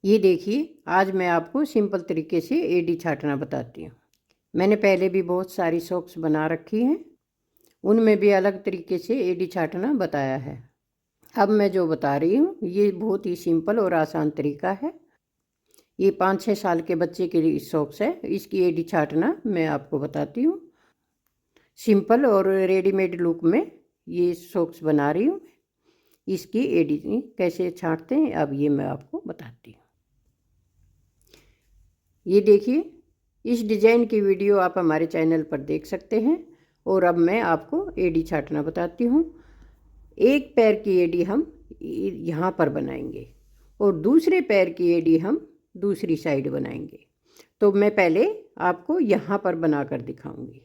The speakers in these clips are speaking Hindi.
ये देखिए, आज मैं आपको सिंपल तरीके से एडी छाटना बताती हूँ। मैंने पहले भी बहुत सारी सॉक्स बना रखी हैं, उनमें भी अलग तरीके से एडी छाटना बताया है। अब मैं जो बता रही हूँ ये बहुत ही सिंपल और आसान तरीका है। ये 5-6 साल के बच्चे के लिए सॉक्स है, इसकी एडी छाटना मैं आपको बताती हूँ। सिंपल और रेडीमेड लुक में ये सॉक्स बना रही हूँ। इसकी एडी कैसे छाटते हैं अब ये मैं आपको बताती हूँ। ये देखिए, इस डिज़ाइन की वीडियो आप हमारे चैनल पर देख सकते हैं। और अब मैं आपको एडी छाटना बताती हूँ। एक पैर की एडी हम यहाँ पर बनाएंगे और दूसरे पैर की एडी हम दूसरी साइड बनाएंगे। तो मैं पहले आपको यहाँ पर बनाकर दिखाऊंगी।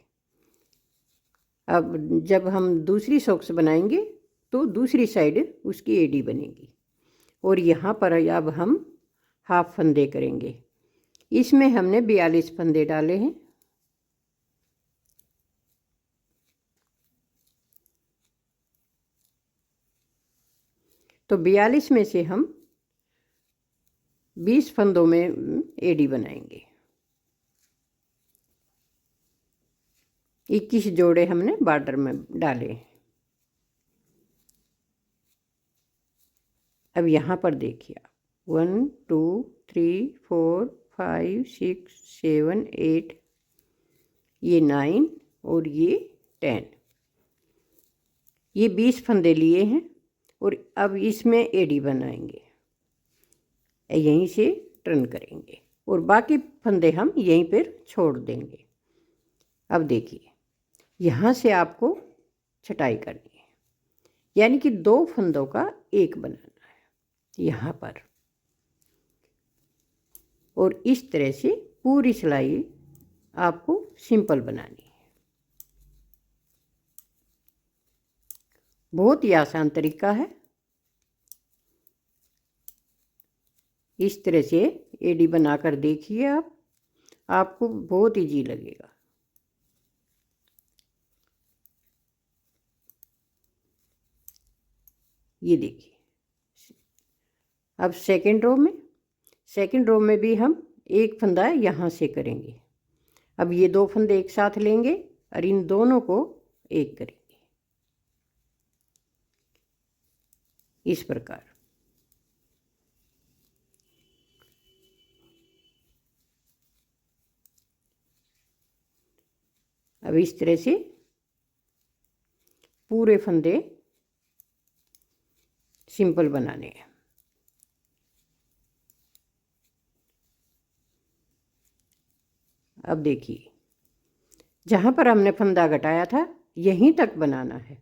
अब जब हम दूसरी सॉक्स बनाएंगे तो दूसरी साइड उसकी एडी बनेगी। और यहाँ पर अब हम हाफ फंदे करेंगे। इसमें हमने 42 फंदे डाले हैं। तो 42 में से हम 20 फंदों में एडी बनाएंगे। 21 जोड़े हमने बॉर्डर में डाले। अब यहाँ पर देखिए, 1 2 3 4 5 6 7 8, ये 9 और ये 10। ये 20 फंदे लिए हैं और अब इसमें एडी बनाएंगे। यहीं से टर्न करेंगे और बाकी फंदे हम यहीं पर छोड़ देंगे। अब देखिए, यहाँ से आपको छटाई करनी है, यानी कि 2 फंदों का एक बनाना है यहाँ पर। और इस तरह से पूरी सिलाई आपको सिंपल बनानी है। बहुत ही आसान तरीका है। इस तरह से एडी बनाकर देखिए आप, आपको बहुत इजी लगेगा। ये देखिए, अब सेकंड रो में भी हम एक फंदा यहाँ से करेंगे। अब ये 2 फंदे एक साथ लेंगे और इन दोनों को एक करेंगे इस प्रकार। अब इस तरह से पूरे फंदे सिंपल बनाने हैं। अब देखिए, जहाँ पर हमने फंदा घटाया था यहीं तक बनाना है,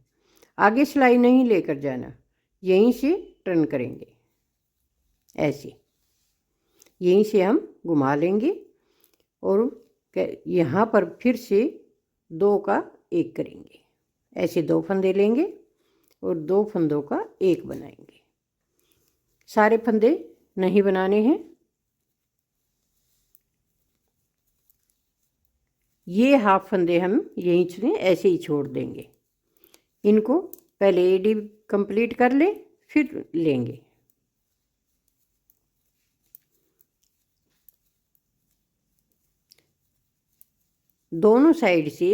आगे सिलाई नहीं लेकर जाना। यहीं से टर्न करेंगे, ऐसे यहीं से हम घुमा लेंगे और यहाँ पर फिर से 2 का एक करेंगे। ऐसे 2 फंदे लेंगे और 2 फंदों का एक बनाएंगे। सारे फंदे नहीं बनाने हैं। ये हाफ फंदे हम यहीं से ऐसे ही छोड़ देंगे। इनको पहले एडी कंप्लीट कर ले, फिर लेंगे। दोनों साइड से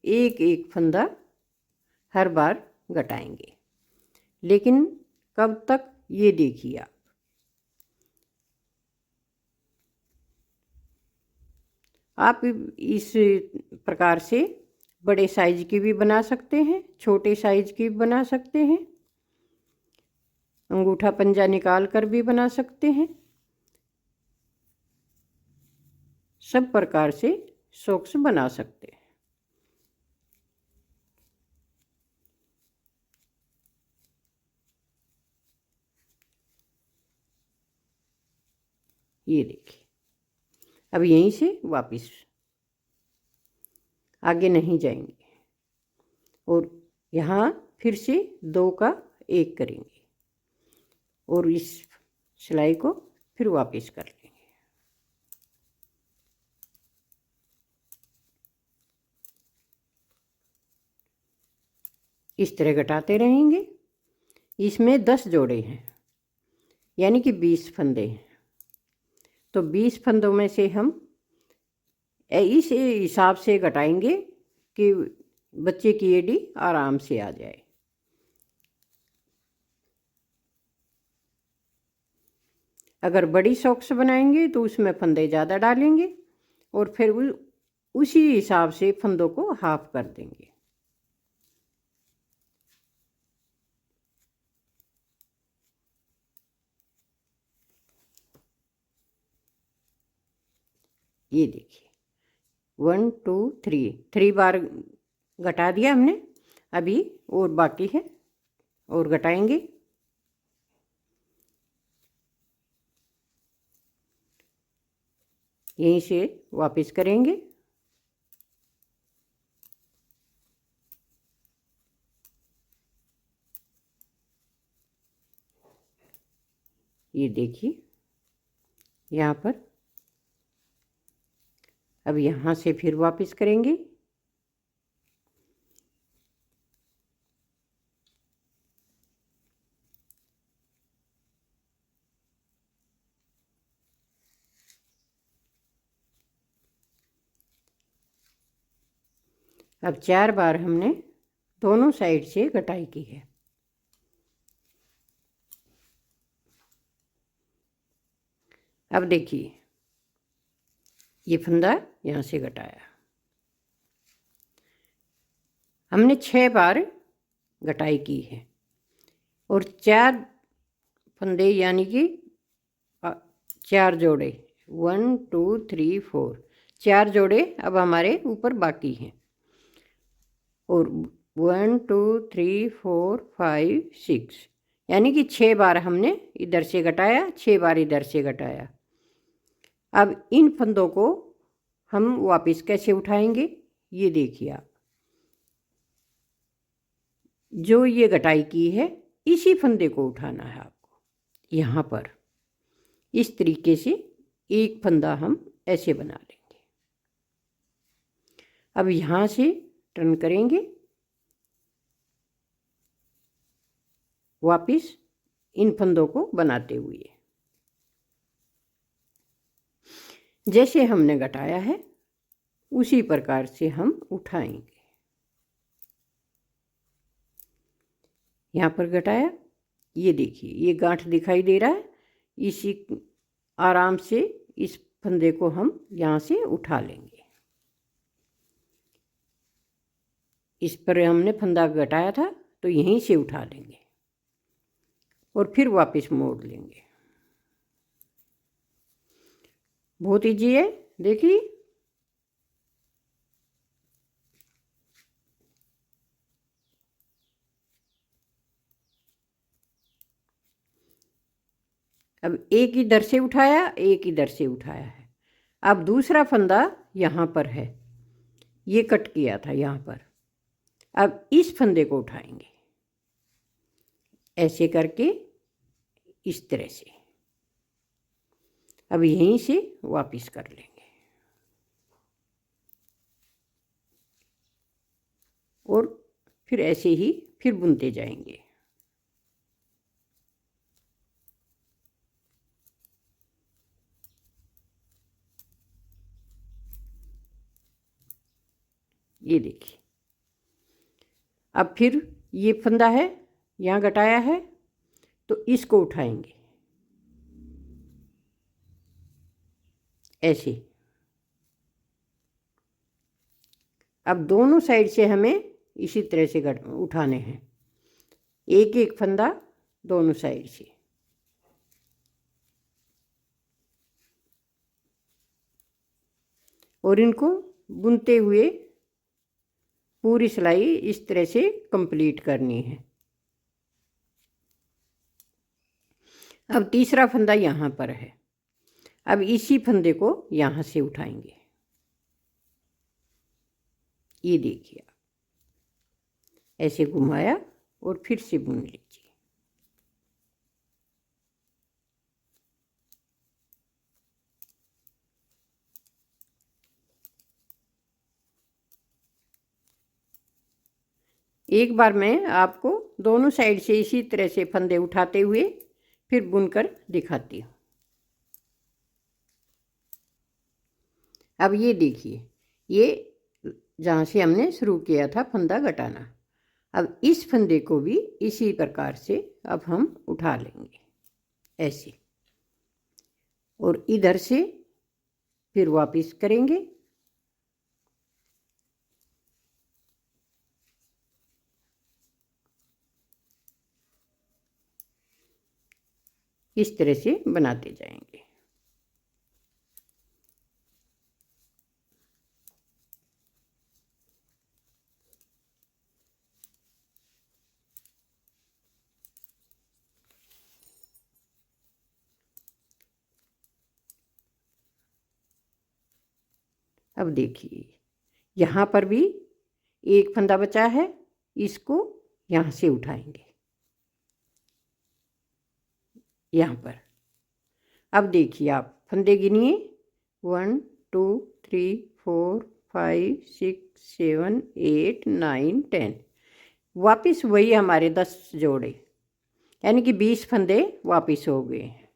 एक एक फंदा हर बार घटाएंगे। लेकिन कब तक, ये देखिए आप इस प्रकार से बड़े साइज की भी बना सकते हैं, छोटे साइज की भी बना सकते हैं, अंगूठा पंजा निकाल कर भी बना सकते हैं। सब प्रकार से सॉक्स बना सकते हैं। ये देखिए, अब यहीं से वापस आगे नहीं जाएंगे और यहाँ फिर से 2 का एक करेंगे और इस सिलाई को फिर वापस कर लेंगे। इस तरह घटाते रहेंगे। इसमें 10 जोड़े हैं, यानी कि 20 फंदे हैं। तो 20 फंदों में से हम इस हिसाब से घटाएंगे कि बच्चे की एड़ी आराम से आ जाए। अगर बड़ी सॉक्स बनाएंगे तो उसमें फंदे ज़्यादा डालेंगे और फिर उसी हिसाब से फंदों को हाफ कर देंगे। ये देखिए 1 2 3 बार घटा दिया हमने। अभी और बाकी है और घटाएंगे। यहीं से वापस करेंगे। ये देखिए यहाँ पर। अब यहाँ से फिर वापस करेंगे। अब 4 बार हमने दोनों साइड से कटाई की है। अब देखिए ये फंदा यहाँ से घटाया। हमने 6 बार घटाई की है और 4 फंदे यानी कि 4 जोड़े 1 2 3 4 4 जोड़े अब हमारे ऊपर बाकी हैं। और 1 2 3 4 5 6 यानी कि 6 बार हमने इधर से घटाया, 6 बार इधर से घटाया। अब इन फंदों को हम वापस कैसे उठाएंगे, ये देखिए आप। जो ये घटाई की है इसी फंदे को उठाना है आपको। यहाँ पर इस तरीके से एक फंदा हम ऐसे बना लेंगे। अब यहाँ से टर्न करेंगे वापस इन फंदों को बनाते हुए। जैसे हमने घटाया है उसी प्रकार से हम उठाएंगे। यहाँ पर घटाया, ये देखिए ये गांठ दिखाई दे रहा है। इसी आराम से इस फंदे को हम यहाँ से उठा लेंगे। इस पर हमने फंदा घटाया था तो यहीं से उठा लेंगे और फिर वापस मोड़ लेंगे। बहुत ईजी है, देखिए। अब एक इधर से उठाया, एक इधर से उठाया है। अब दूसरा फंदा यहाँ पर है, ये कट किया था यहाँ पर। अब इस फंदे को उठाएंगे ऐसे करके, इस तरह से। अब यहीं से वापस कर लेंगे और फिर ऐसे ही फिर बुनते जाएंगे। ये देखिए अब फिर ये फंदा है, यहाँ घटाया है तो इसको उठाएंगे ऐसे। अब दोनों साइड से हमें इसी तरह से उठाने हैं, एक एक फंदा दोनों साइड से। और इनको बुनते हुए पूरी सिलाई इस तरह से कंप्लीट करनी है। अब तीसरा फंदा यहाँ पर है। अब इसी फंदे को यहाँ से उठाएंगे, ये देखिए ऐसे घुमाया और फिर से बुन लीजिए। एक बार मैं आपको दोनों साइड से इसी तरह से फंदे उठाते हुए फिर बुनकर दिखाती हूँ। अब ये देखिए, ये जहाँ से हमने शुरू किया था फंदा घटाना, अब इस फंदे को भी इसी प्रकार से अब हम उठा लेंगे ऐसे, और इधर से फिर वापस करेंगे। इस तरह से बनाते जाएंगे। अब देखिए, यहाँ पर भी एक फंदा बचा है, इसको यहाँ से उठाएंगे यहाँ पर। अब देखिए, आप फंदे गिनिए, 1 2 3 4 5 6 7 8 9 10। वापस वही हमारे 10 जोड़े, यानी कि 20 फंदे वापस हो गए हैं।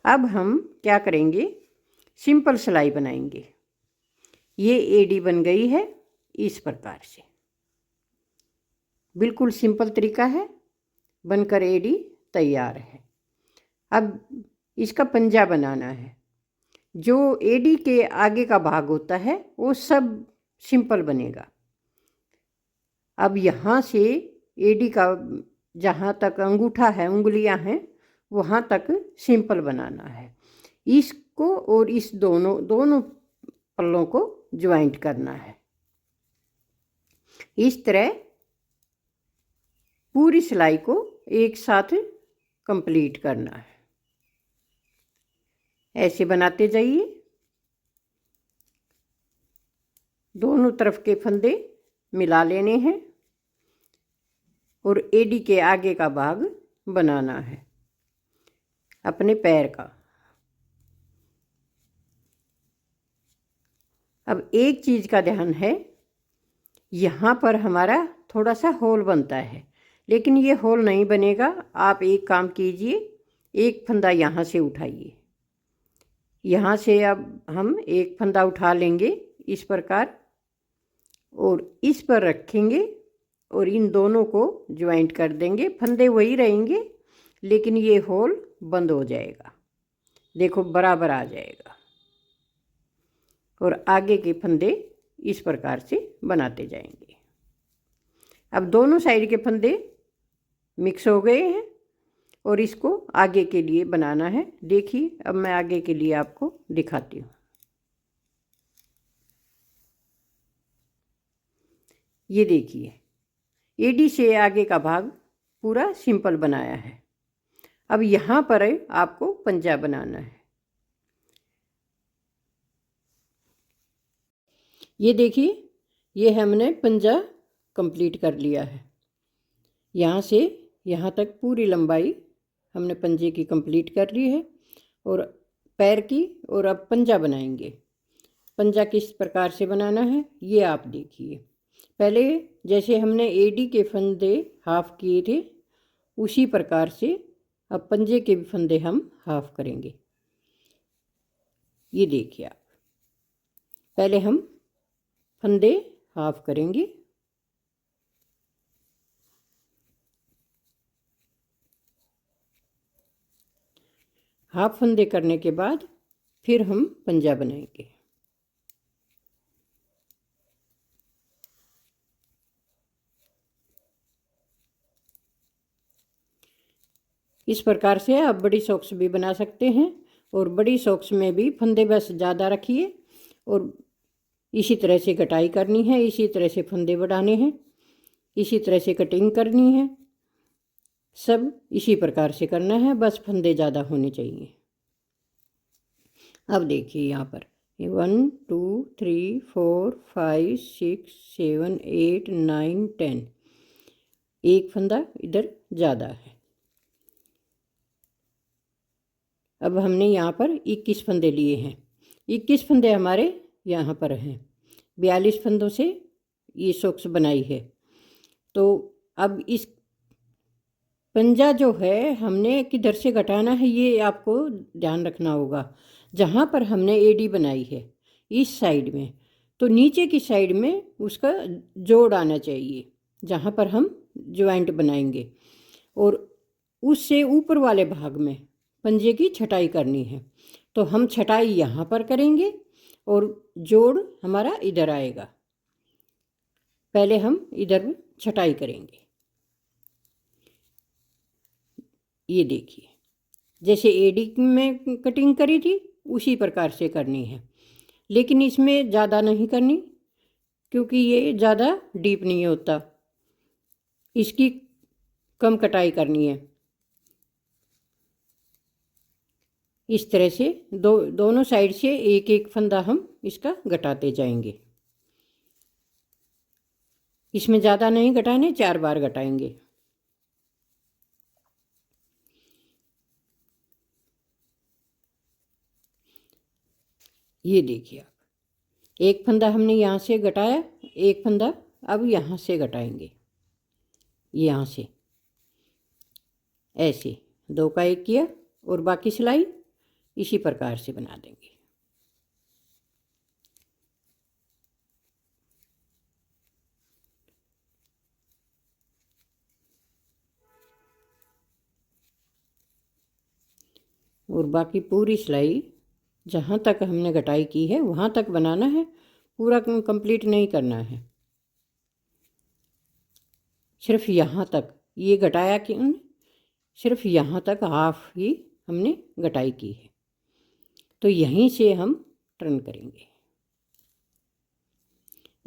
अब हम क्या करेंगे, सिंपल सिलाई बनाएंगे। ये एडी बन गई है इस प्रकार से, बिल्कुल सिंपल तरीका है, बनकर एडी तैयार है। अब इसका पंजा बनाना है। जो एडी के आगे का भाग होता है वो सब सिंपल बनेगा। अब यहाँ से एडी का जहाँ तक अंगूठा है, उंगलियाँ हैं, वहाँ तक सिंपल बनाना है। इसको और इस दोनों पल्लों को ज्वाइंट करना है। इस तरह पूरी सिलाई को एक साथ कंप्लीट करना है। ऐसे बनाते जाइए, दोनों तरफ के फंदे मिला लेने हैं और एडी के आगे का भाग बनाना है अपने पैर का। अब एक चीज़ का ध्यान है, यहाँ पर हमारा थोड़ा सा होल बनता है, लेकिन ये होल नहीं बनेगा। आप एक काम कीजिए, एक फंदा यहाँ से उठाइए। यहाँ से अब हम एक फंदा उठा लेंगे इस प्रकार और इस पर रखेंगे और इन दोनों को ज्वाइंट कर देंगे। फंदे वही रहेंगे, लेकिन ये होल बंद हो जाएगा, देखो बराबर आ जाएगा। और आगे के फंदे इस प्रकार से बनाते जाएंगे। अब दोनों साइड के फंदे मिक्स हो गए हैं और इसको आगे के लिए बनाना है। देखिए, अब मैं आगे के लिए आपको दिखाती हूँ। ये देखिए, एडी से आगे का भाग पूरा सिंपल बनाया है। अब यहाँ पर आपको पंजा बनाना है। ये देखिए, ये हमने पंजा कंप्लीट कर लिया है। यहाँ से यहाँ तक पूरी लंबाई हमने पंजे की कंप्लीट कर ली है और पैर की। और अब पंजा बनाएंगे। पंजा किस प्रकार से बनाना है ये आप देखिए। पहले जैसे हमने एडी के फंदे हाफ किए थे, उसी प्रकार से अब पंजे के भी फंदे हम हाफ करेंगे। ये देखिए आप, पहले हम फंदे हाफ करेंगे। हाफ फंदे करने के बाद फिर हम पंजा बनाएंगे। इस प्रकार से आप बड़ी सॉक्स भी बना सकते हैं, और बड़ी सॉक्स में भी फंदे बस ज़्यादा रखिए और इसी तरह से कटाई करनी है, इसी तरह से फंदे बढ़ाने हैं, इसी तरह से कटिंग करनी है। सब इसी प्रकार से करना है, बस फंदे ज़्यादा होने चाहिए। अब देखिए यहाँ पर 1 2 3 4 5 6 7 8 9 10, एक फंदा इधर ज़्यादा है। अब हमने यहाँ पर 21 फंदे लिए हैं। 21 फंदे हमारे यहाँ पर हैं। 42 फंदों से ये सॉक्स बनाई है। तो अब इस पंजा जो है हमने किधर से घटाना है ये आपको ध्यान रखना होगा। जहाँ पर हमने एडी बनाई है इस साइड में, तो नीचे की साइड में उसका जोड़ आना चाहिए जहाँ पर हम ज्वाइंट बनाएंगे, और उससे ऊपर वाले भाग में पंजे की छटाई करनी है। तो हम छटाई यहाँ पर करेंगे और जोड़ हमारा इधर आएगा। पहले हम इधर छटाई करेंगे। ये देखिए, जैसे एडी में कटिंग करी थी उसी प्रकार से करनी है, लेकिन इसमें ज़्यादा नहीं करनी क्योंकि ये ज़्यादा डीप नहीं होता, इसकी कम कटाई करनी है। इस तरह से दोनों साइड से एक एक फंदा हम इसका घटाते जाएंगे। इसमें ज़्यादा नहीं घटाने, 4 बार घटाएंगे। ये देखिए आप, एक फंदा हमने यहाँ से घटाया, एक फंदा अब यहाँ से घटाएंगे, यहाँ से ऐसे 2 का 1 किया और बाकी सिलाई इसी प्रकार से बना देंगे। और बाकी पूरी सिलाई जहाँ तक हमने घटाई की है वहाँ तक बनाना है, पूरा कंप्लीट नहीं करना है। सिर्फ यहाँ तक ये घटाया कि सिर्फ यहाँ तक हाफ ही हमने घटाई की है, तो यहीं से हम टर्न करेंगे।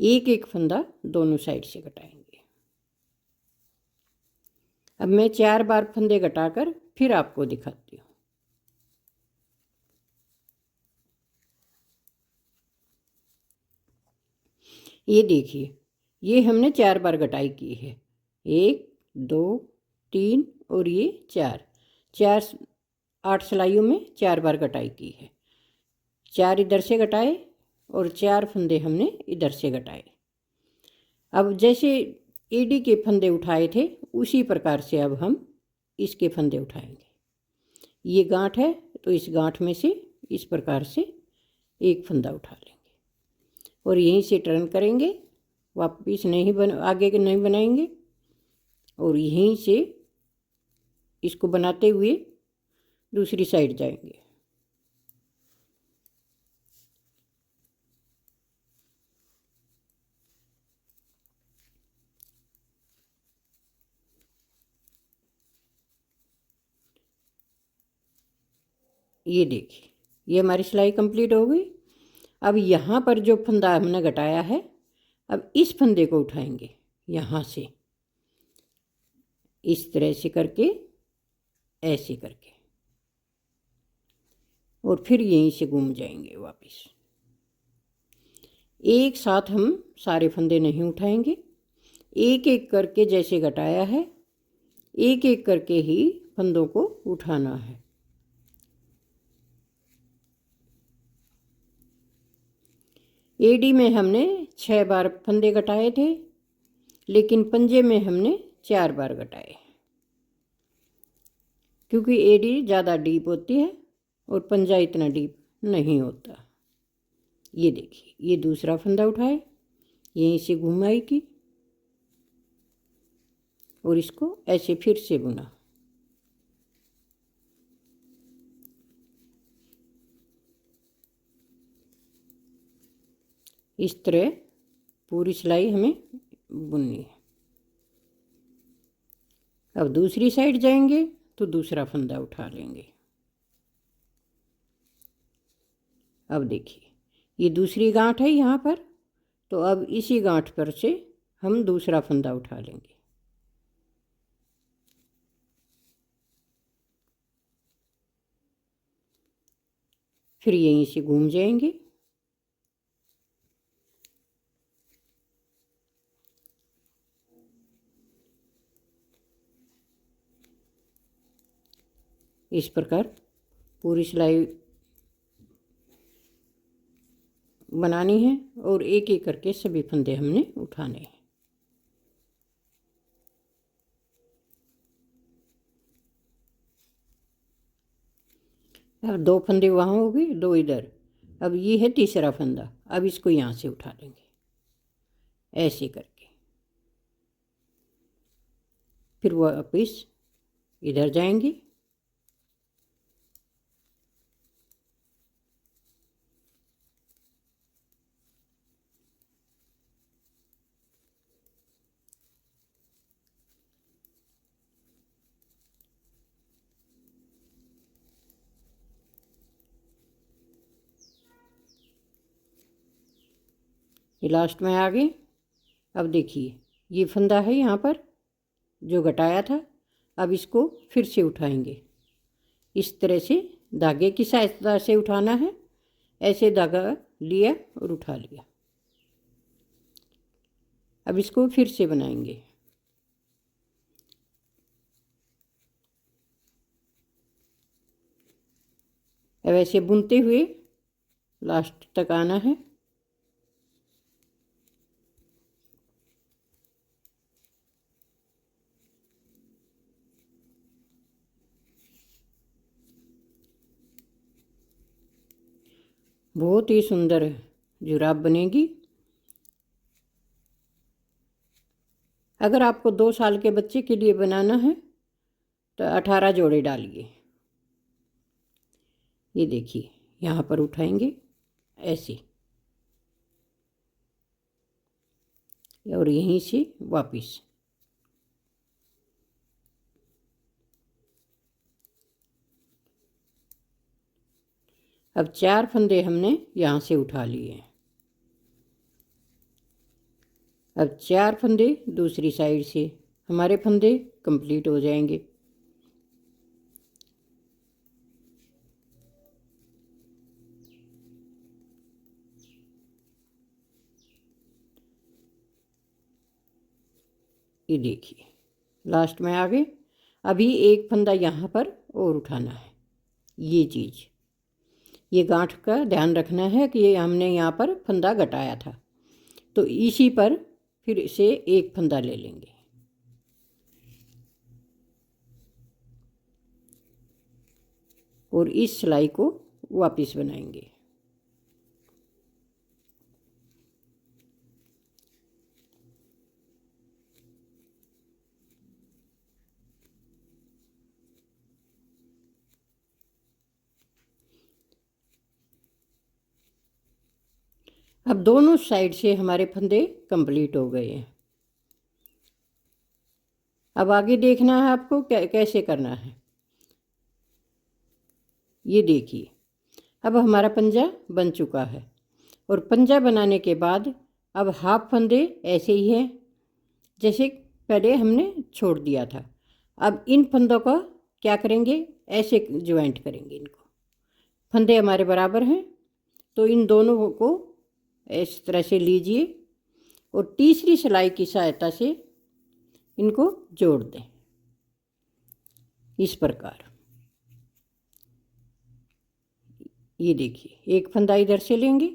एक एक फंदा दोनों साइड से घटाएंगे। अब मैं 4 बार फंदे घटाकर फिर आपको दिखाती हूँ। ये देखिए, ये हमने 4 बार घटाई की है, 1 2 3 और ये 4 8 सिलाइयों में 4 बार घटाई की है। 4 इधर से घटाए और 4 फंदे हमने इधर से घटाए। अब जैसे एडी के फंदे उठाए थे उसी प्रकार से अब हम इसके फंदे उठाएंगे। ये गांठ है तो इस गांठ में से इस प्रकार से एक फंदा उठा लेंगे और यहीं से टर्न करेंगे, वापस नहीं आगे के नहीं बनाएंगे, और यहीं से इसको बनाते हुए दूसरी साइड जाएंगे। ये देखिए, ये हमारी सिलाई कंप्लीट हो गई। अब यहाँ पर जो फंदा हमने घटाया है, अब इस फंदे को उठाएंगे यहाँ से, इस तरह से करके, ऐसे करके, और फिर यहीं से घूम जाएंगे वापस। एक साथ हम सारे फंदे नहीं उठाएंगे, एक एक करके जैसे घटाया है एक एक करके ही फंदों को उठाना है। एडी में हमने 6 बार फंदे घटाए थे, लेकिन पंजे में हमने 4 बार घटाए, क्योंकि एडी ज़्यादा डीप होती है और पंजा इतना डीप नहीं होता। ये देखिए, ये दूसरा फंदा उठाए, यहीं से घुमाई की और इसको ऐसे फिर से बुना। इस तरह पूरी सिलाई हमें बुननी है। अब दूसरी साइड जाएंगे तो दूसरा फंदा उठा लेंगे। अब देखिए, ये दूसरी गांठ है यहाँ पर, तो अब इसी गांठ पर से हम दूसरा फंदा उठा लेंगे। फिर यहीं से घूम जाएंगे, इस प्रकार पूरी सिलाई बनानी है और एक एक करके सभी फंदे हमने उठाने हैं। अब 2 फंदे वहाँ हो गए, 2 इधर। अब ये है तीसरा फंदा। अब इसको यहाँ से उठा लेंगे ऐसे करके, फिर वापस इधर जाएंगे। ये लास्ट में आ गए। अब देखिए ये फंदा है यहाँ पर जो घटाया था। अब इसको फिर से उठाएंगे, इस तरह से धागे की सहायता से उठाना है। ऐसे धागा लिया और उठा लिया। अब इसको फिर से बनाएंगे। अब ऐसे बुनते हुए लास्ट तक आना है। बहुत ही सुंदर जुराब बनेगी। अगर आपको 2 साल के बच्चे के लिए बनाना है तो 18 जोड़े डालिए। ये देखिए यहाँ पर उठाएंगे ऐसे, और यहीं से वापस। अब 4 फंदे हमने यहाँ से उठा लिए हैं। अब 4 फंदे दूसरी साइड से, हमारे फंदे कंप्लीट हो जाएंगे। ये देखिए लास्ट में आ गए। अभी एक फंदा यहाँ पर और उठाना है। ये चीज़, ये गांठ का ध्यान रखना है कि ये हमने यहाँ पर फंदा घटाया था, तो इसी पर फिर से एक फंदा ले लेंगे। और इस सिलाई को वापस बनाएंगे। अब दोनों साइड से हमारे फंदे कंप्लीट हो गए हैं। अब आगे देखना है आपको कैसे करना है। ये देखिए अब हमारा पंजा बन चुका है। और पंजा बनाने के बाद अब हाफ फंदे ऐसे ही हैं जैसे पहले हमने छोड़ दिया था। अब इन फंदों का क्या करेंगे, ऐसे ज्वाइंट करेंगे इनको। फंदे हमारे बराबर हैं तो इन दोनों को इस तरह से लीजिए और तीसरी सिलाई की सहायता से इनको जोड़ दें इस प्रकार। ये देखिए एक फंदा इधर से लेंगे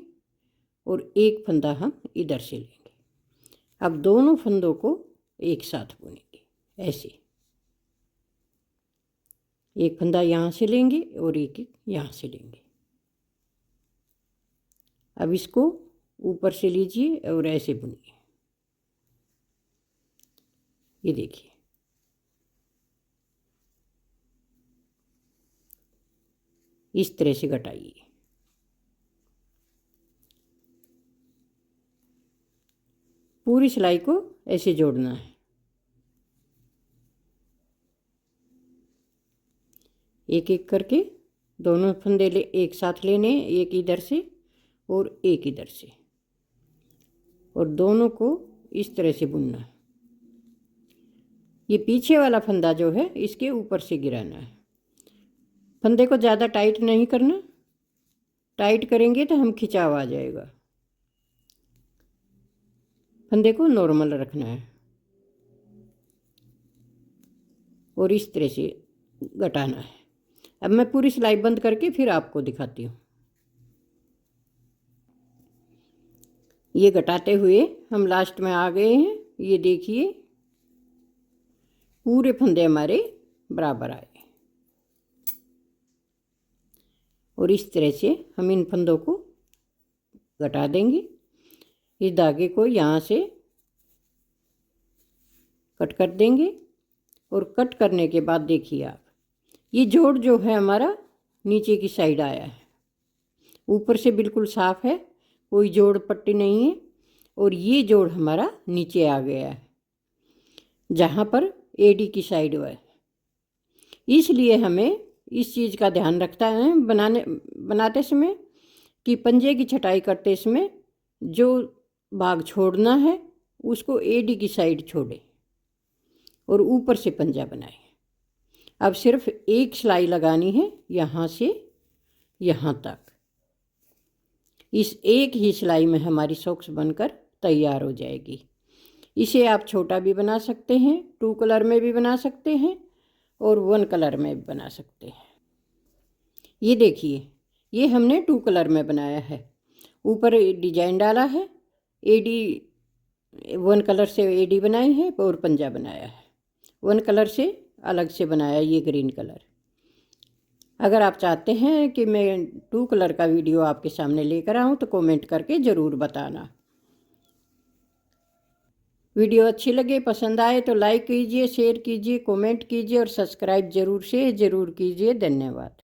और एक फंदा हम इधर से लेंगे। अब दोनों फंदों को एक साथ बुनेंगे ऐसे। एक फंदा यहाँ से लेंगे और एक यहाँ से लेंगे। अब इसको ऊपर से लीजिए और ऐसे बुनिए। ये देखिए इस तरह से घटाइए। पूरी सिलाई को ऐसे जोड़ना है। एक एक करके दोनों फंदे एक साथ लेने, एक इधर से और एक इधर से, और दोनों को इस तरह से बुनना है। ये पीछे वाला फंदा जो है इसके ऊपर से गिराना है। फंदे को ज़्यादा टाइट नहीं करना, टाइट करेंगे तो हम खिंचाव आ जाएगा। फंदे को नॉर्मल रखना है और इस तरह से घटाना है। अब मैं पूरी सिलाई बंद करके फिर आपको दिखाती हूँ। ये घटाते हुए हम लास्ट में आ गए हैं। ये देखिए पूरे फंदे हमारे बराबर आए। और इस तरह से हम इन फंदों को घटा देंगे। इस धागे को यहाँ से कट कर देंगे और कट करने के बाद देखिए आप, ये जोड़ जो है हमारा नीचे की साइड आया है, ऊपर से बिल्कुल साफ है, कोई जोड़ पट्टी नहीं है। और ये जोड़ हमारा नीचे आ गया है जहाँ पर एडी की साइड है। इसलिए हमें इस चीज़ का ध्यान रखता है बनाते समय कि पंजे की छटाई करते समय जो भाग छोड़ना है उसको एडी की साइड छोड़े और ऊपर से पंजा बनाए। अब सिर्फ एक सिलाई लगानी है यहाँ से यहाँ तक। इस एक ही सिलाई में हमारी सॉक्स बनकर तैयार हो जाएगी। इसे आप छोटा भी बना सकते हैं, 2 कलर में भी बना सकते हैं और 1 कलर में भी बना सकते हैं। ये देखिए, ये हमने 2 कलर में बनाया है, ऊपर डिजाइन डाला है, एडी 1 कलर से एडी बनाई है और पंजा बनाया है, 1 कलर से अलग से बनाया ये ग्रीन कलर। अगर आप चाहते हैं कि मैं 2 कलर का वीडियो आपके सामने लेकर आऊँ तो कमेंट करके ज़रूर बताना। वीडियो अच्छी लगे, पसंद आए तो लाइक कीजिए, शेयर कीजिए, कमेंट कीजिए और सब्सक्राइब ज़रूर कीजिए। धन्यवाद।